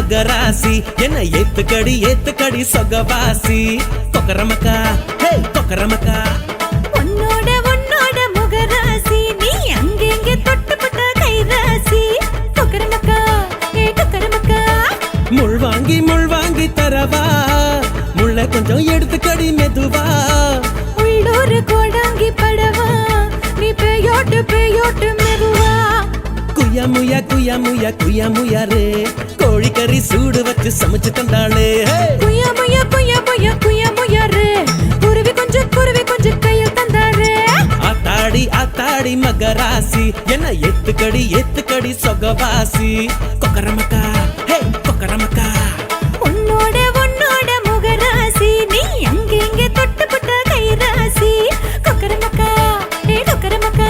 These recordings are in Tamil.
மகராசி என்ன ஏத்துக்கடி சொகவாசி கொக்கரமக்கா ஹே கொக்கரமக்கா உன்னோட முகராசி நீ அங்கெங்க தொட்டுப்பட்ட கைராசி கொக்கரமக்கா ஹே கொக்கரமக்கா முள் வாங்கி தரவா முள்ள கொஞ்சம் எடுத்துக்கடி மெதுவா உள்ளூர் கோடாங்கி படவா நீ பேயோட்டு மெதுவா குயா முயா ரே கோழிக்கறி சூடு வச்சு சமைச்சு தந்தாளே குயா முயா ரே குருவி கொஞ்சம் கையில் தந்தாரே ஆத்தாடி மகராசி என்ன ஏத்துக்கடி சொகவாசி கொக்கரமக்கா ஹே கொக்கரமக்கா உன்னோட முகராசி நீ அங்கெங்க தொட்டுப்பட்ட கைராசி கொக்கரமக்கா ஹே கொக்கரமக்கா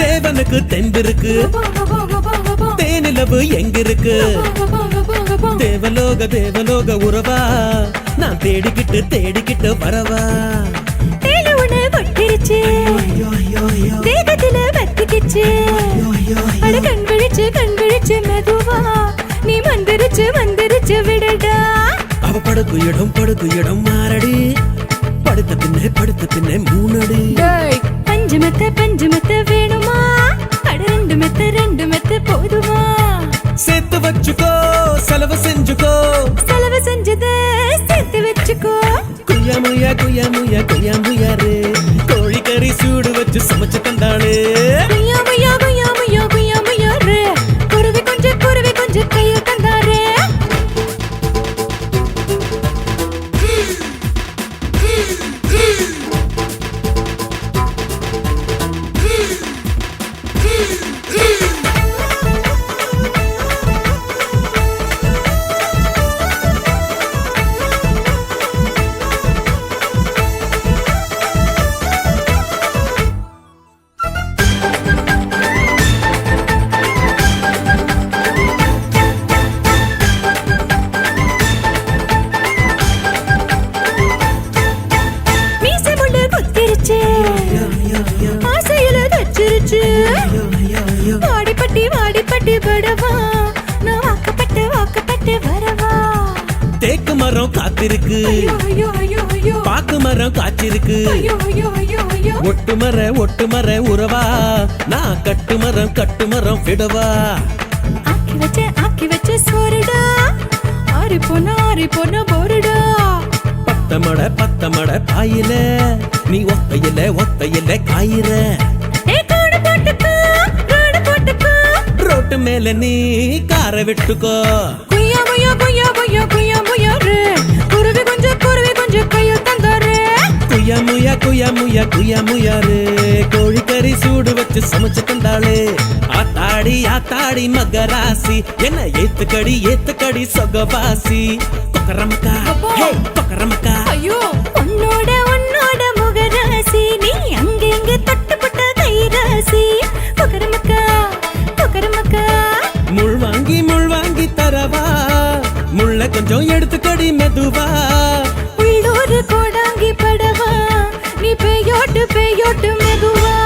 தேவனுக்கு தெம்பிருக்கு தேனிலவு எங்க இருக்கு தேவலோக உறவா நான் தேடிக்கிட்டு வரவா தேல உன வட்டிருச்சு தேகத்தில வத்திக்கிச்சு அட கண் விழிச்சு மெதுவா நீ வந்திருச்சு விடடா அவ படுக்கு இடம் மாறடி படுத்த பின்ன மூணடி பஞ்சு மெத்த வேணுமா அட ரெண்டு மெத்த போதுமா சேர்த்து வச்சுக்கோ செலவு செஞ்சதே சேர்த்து வச்சுக்கோ குயா முயா ரே கோழிக்கறி சூடு வச்சு சமைச்சு தந்தாளே குயா முயா ரே குருவி கொஞ்சம் கையில் தந்தாரே ஆசையில தச்சிருச்சு வாடிப்பட்டி படவா நான் வாக்கப்பட்டு வரவா தேக்கு மரம் காத்திருக்கு பாக்கு மரம் காய்ச்சிருக்கு ஒட்டு மர உறவா நான் கட்டு மரம் விடவா ஆக்கி வச்ச சோறுடா ஆறி போன போருடா பத்த மட பாயில நீ ஒத்தையில காயிற ரோட்டு மேல நீ கார விட்டுக்கோ குயா முயா ரே குருவி கொஞ்சம் கையில் தந்தாரே குயா முயா ரே கோழிக்கறி சூடு வச்சு சமைச்சு தந்தாளே ஆத்தாடி மகராசி என்ன ஏத்துக்கடி சொகவாசி கொக்கரமக்கா ஹே கொக்கரமக்கா ஐயோ உன்னோட முகராசி நீ அங்கெங்க தொட்டுப்பட்ட கைராசி கொக்கரமக்கா முள் வாங்கி தரவா முள்ள கொஞ்சம் எடுத்துக்கடி மெதுவா உள்ளூர் கோடாங்கி படவா நீ பேயோட்டு மெதுவா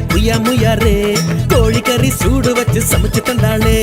குயா முயா ரே கோழிக்கறி சூடு வச்சு சமைச்சு தந்தாளே